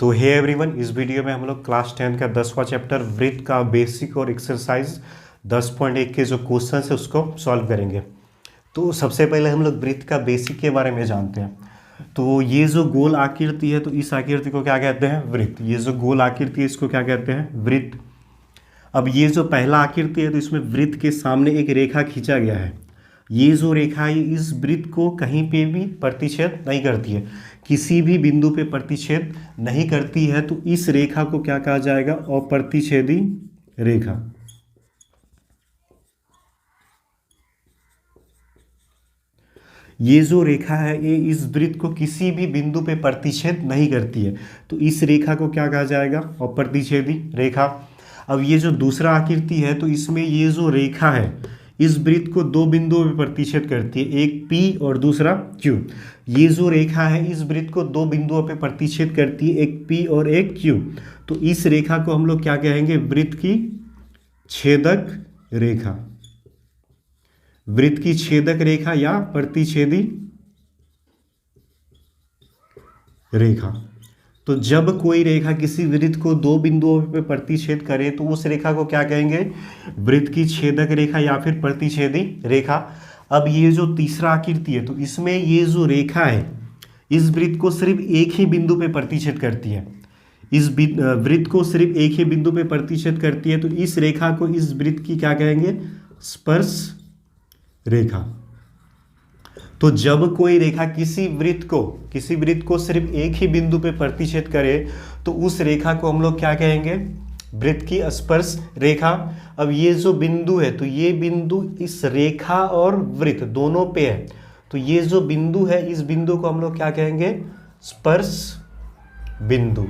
तो hey everyone, इस video में हम लोग क्लास 10 का 10वां चैप्टर वृत्त का बेसिक और एक्सरसाइज 10.1 के जो क्वेश्चन है उसको सॉल्व करेंगे। तो सबसे पहले हम लोग वृत्त का बेसिक के बारे में जानते हैं। तो ये जो गोल आकृति है, तो इस आकृति को क्या कहते हैं? वृत्त। ये जो गोल आकृति है इसको क्या कहते हैं? वृत्त। अब ये जो पहला आकृति है, तो इसमें वृत्त के सामने एक रेखा खींचा गया है। ये जो रेखा है इस वृत्त को कहीं पे भी प्रतिच्छेद नहीं करती है, किसी भी बिंदु पे प्रतिच्छेद नहीं करती है। तो इस रेखा को क्या कहा जाएगा? अप्रतिच्छेदी रेखा। ये जो रेखा है ये इस वृत्त को किसी भी बिंदु पे प्रतिच्छेद नहीं करती है, तो इस रेखा को क्या कहा जाएगा? अप्रतिच्छेदी रेखा। अब ये जो दूसरा आकृति है, तो इसमें ये जो रेखा है इस वृत्त को दो बिंदुओं पे प्रतिच्छेद करती है, एक P और दूसरा Q। ये जो रेखा है इस वृत्त को दो बिंदुओं पे प्रतिच्छेद करती है, एक P और एक Q। तो इस रेखा को हम लोग क्या कहेंगे? वृत्त की छेदक रेखा। वृत्त की छेदक रेखा या प्रतिच्छेदी रेखा। तो जब कोई रेखा किसी वृत्त को दो बिंदुओं पर प्रतिच्छेद करे तो उस रेखा को क्या कहेंगे? वृत्त की छेदक रेखा या फिर प्रतिच्छेदी रेखा। अब ये जो तीसरा आकृति है, तो इसमें ये जो रेखा है इस वृत्त को सिर्फ एक ही बिंदु पे प्रतिच्छेद करती है। इस वृत्त को सिर्फ एक ही बिंदु पे प्रतिच्छेद करती है, तो इस रेखा को इस वृत्त की क्या कहेंगे? स्पर्श रेखा। तो जब कोई रेखा किसी वृत्त को सिर्फ एक ही बिंदु पे प्रतिच्छेद करे तो उस रेखा को हम लोग क्या कहेंगे? वृत्त की स्पर्श रेखा। अब ये जो बिंदु है, तो ये बिंदु इस रेखा और वृत्त दोनों पे है, तो ये जो बिंदु है इस बिंदु को हम लोग क्या कहेंगे? स्पर्श बिंदु।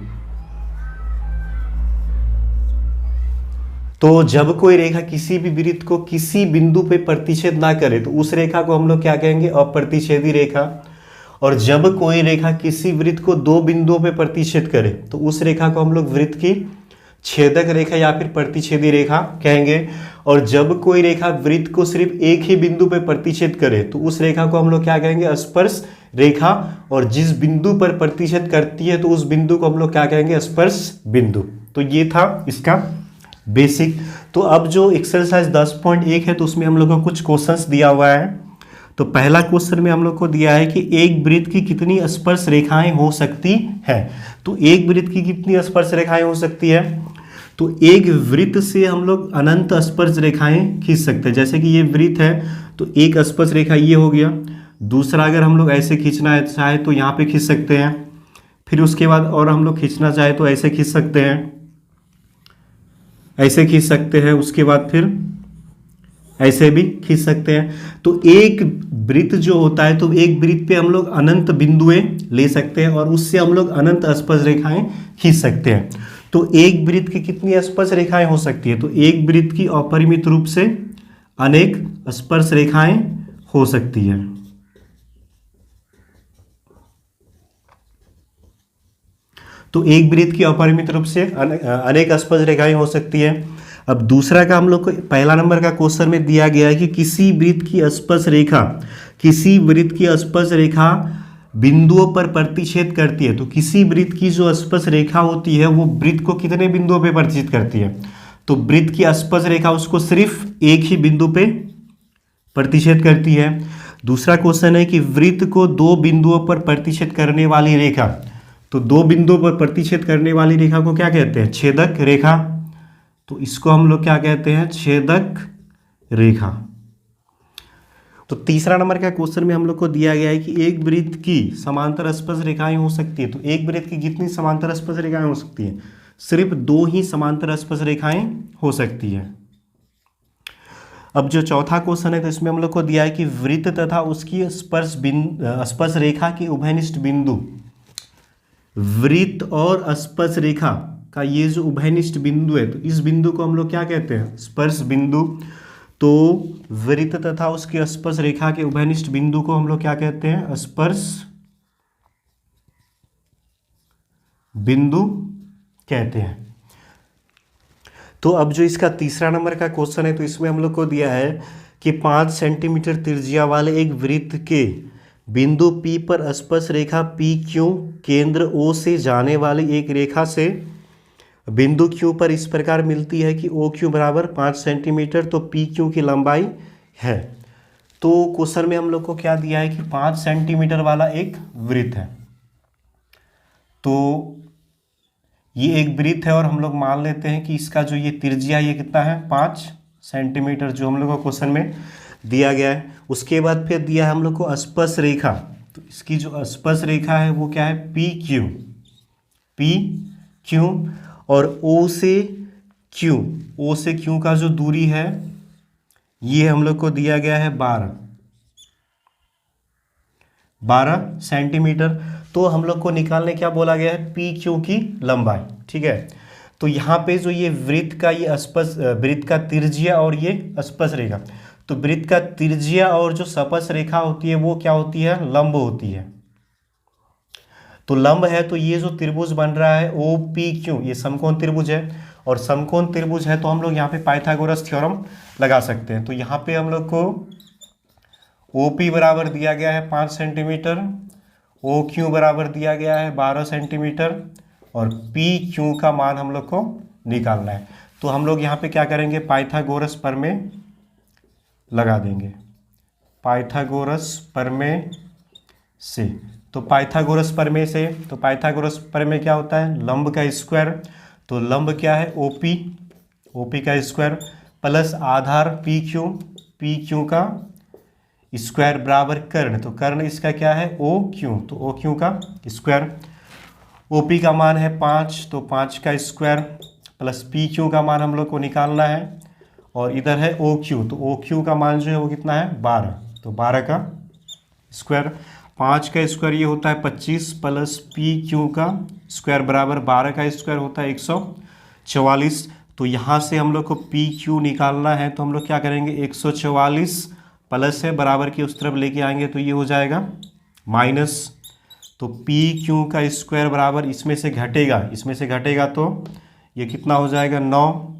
तो जब कोई रेखा किसी भी वृत्त को किसी बिंदु पे प्रतिच्छेद ना करे तो उस रेखा को हम लोग क्या कहेंगे? अप्रतिच्छेदी रेखा। और जब कोई रेखा किसी वृत्त को दो बिंदुओं पे प्रतिच्छेद करे तो उस रेखा को हम लोग वृत्त की छेदक रेखा या फिर प्रतिच्छेदी रेखा कहेंगे। और जब कोई रेखा वृत्त को सिर्फ एक ही बिंदु पे प्रतिच्छेद करे तो उस रेखा को हम लोग क्या कहेंगे? स्पर्श रेखा। और जिस बिंदु पर प्रतिच्छेद करती है तो उस बिंदु को हम लोग क्या कहेंगे? स्पर्श बिंदु। तो ये था इसका बेसिक। तो अब जो एक्सरसाइज 10.1 है, तो उसमें हम लोग को कुछ क्वेश्चंस दिया हुआ है। तो पहला क्वेश्चन में हम लोग को दिया है कि एक वृत्त की कितनी स्पर्श रेखाएं हो सकती है। तो एक वृत्त की कितनी स्पर्श रेखाएं हो सकती है? तो एक वृत्त से हम लोग अनंत स्पर्श रेखाएं खींच सकते हैं। जैसे कि ये वृत्त है तो एक स्पर्श रेखा ये हो गया, दूसरा अगर हम लोग ऐसे खींचना चाहे तो यहाँ पे खींच सकते हैं, फिर उसके बाद और हम लोग खींचना चाहे तो ऐसे खींच सकते हैं, ऐसे खींच सकते हैं, उसके बाद फिर ऐसे भी खींच सकते हैं। तो एक वृत्त जो होता है, तो एक वृत्त पे हम लोग अनंत बिंदुएं ले सकते हैं और उससे हम लोग अनंत स्पर्श रेखाएं खींच सकते हैं। तो एक वृत्त की कितनी स्पर्श रेखाएं हो सकती है? तो एक वृत्त की अपरिमित रूप से अनेक स्पर्श रेखाएं हो सकती है। तो एक वृत्त की अपरिमित रूप से अनेक स्पर्श रेखाएं हो सकती है। अब दूसरा का हम लोग को पहला नंबर का क्वेश्चन में दिया गया है कि किसी वृत्त की स्पर्श रेखा बिंदुओं पर प्रतिच्छेद करती है। तो किसी वृत्त की जो स्पर्श रेखा होती है वो वृत्त को कितने बिंदुओं पर प्रतिच्छेद करती है? तो वृत्त की स्पर्श रेखा उसको सिर्फ एक ही बिंदु पे प्रतिच्छेद करती है। दूसरा क्वेश्चन है कि वृत्त को दो बिंदुओं पर प्रतिच्छेद करने वाली रेखा, तो दो बिंदुओं पर प्रतिच्छेद करने वाली रेखा को क्या कहते हैं? छेदक रेखा। तो इसको हम लोग क्या कहते हैं? छेदक रेखा। तो तीसरा नंबर का क्वेश्चन में हम लोग को दिया गया है कि एक वृत्त की समांतर स्पर्श रेखाएं हो सकती है। तो एक वृत्त की कितनी समांतर स्पर्श रेखाएं हो सकती हैं? सिर्फ दो ही समांतर स्पर्श रेखाएं हो सकती है। अब जो चौथा क्वेश्चन है, तो इसमें हम लोग को दिया है कि वृत्त तथा उसकी स्पर्श रेखा के उभयनिष्ठ बिंदु, वृत्त और स्पर्श रेखा का ये जो उभयनिष्ठ बिंदु है, तो इस बिंदु को हम लोग क्या कहते हैं? स्पर्श बिंदु। तो वृत्त तथा उसकी स्पर्श रेखा के उभयनिष्ठ बिंदु को हम लोग क्या कहते हैं? स्पर्श बिंदु कहते हैं। तो अब जो इसका तीसरा नंबर का क्वेश्चन है, तो इसमें हम लोग को दिया है कि 5 सेंटीमीटर त्रिज्या वाले एक वृत्त के बिंदु P पर स्पर्श रेखा PQ केंद्र O से जाने वाली एक रेखा से बिंदु Q पर इस प्रकार मिलती है कि OQ बराबर 5 सेंटीमीटर, तो PQ की लंबाई है। तो क्वेश्चन में हम लोग को क्या दिया है कि 5 सेंटीमीटर वाला एक वृत्त है। तो ये एक वृत्त है और हम लोग मान लेते हैं कि इसका जो ये त्रिज्या ये कितना है 5 सेंटीमीटर, जो हम लोग को क्वेश्चन में दिया गया है। उसके बाद फिर दिया है हम लोग को स्पर्श रेखा। तो इसकी जो स्पर्श रेखा है वो क्या है PQ और O से Q का जो दूरी है ये हम लोग को दिया गया है 12 सेंटीमीटर। तो हम लोग को निकालने क्या बोला गया है PQ की लंबाई, ठीक है। तो यहाँ पे जो ये वृत्त का ये वृत्त का त्रिज्या और ये स्पर्श रेखा, तो वृत्त का त्रिज्या और जो स्पर्श रेखा होती है वो क्या होती है, लंब होती है। तो लंब है तो ये जो त्रिभुज बन रहा है OPQ ये समकोण त्रिभुज है, और समकोण त्रिभुज है तो हम लोग यहाँ पे पाइथागोरस थ्योरम लगा सकते हैं। तो यहाँ पे हम लोग को OP बराबर दिया गया है 5 सेंटीमीटर, OQ बराबर दिया गया है 12 सेंटीमीटर और PQ का मान हम लोग को निकालना है। तो हम लोग यहाँ पे क्या करेंगे, पाइथागोरस प्रमेय लगा देंगे, पाइथागोरस प्रमेय से। तो पाइथागोरस प्रमेय से, तो पाइथागोरस प्रमेय क्या होता है, लंब का स्क्वायर। तो लंब क्या है OP का स्क्वायर प्लस आधार PQ का स्क्वायर बराबर कर्ण। तो कर्ण इसका क्या है OQ, तो OQ का स्क्वायर। OP का मान है 5, तो 5 का स्क्वायर प्लस PQ का मान हम लोग को निकालना है, और इधर है OQ, तो OQ का मान जो है वो कितना है 12, तो 12 का स्क्वायर। 5 का स्क्वायर ये होता है 25 प्लस PQ का स्क्वायर बराबर 12 का स्क्वायर होता है 144। तो यहाँ से हम लोग को PQ निकालना है, तो हम लोग क्या करेंगे 144 प्लस है बराबर की उस तरफ लेके आएंगे तो ये हो जाएगा माइनस। तो PQ का स्क्वायर बराबर इसमें से घटेगा तो ये कितना हो जाएगा 9,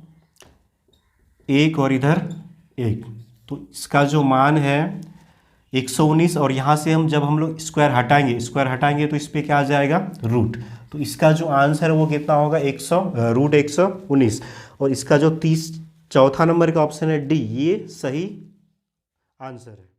1 और इधर 1, तो इसका जो मान है 119। और यहाँ से जब हम लोग स्क्वायर हटाएंगे तो इस पर क्या आ जाएगा रूट। तो इसका जो आंसर है वो कितना होगा √119। और इसका जो चौथा नंबर का ऑप्शन है D, ये सही आंसर है।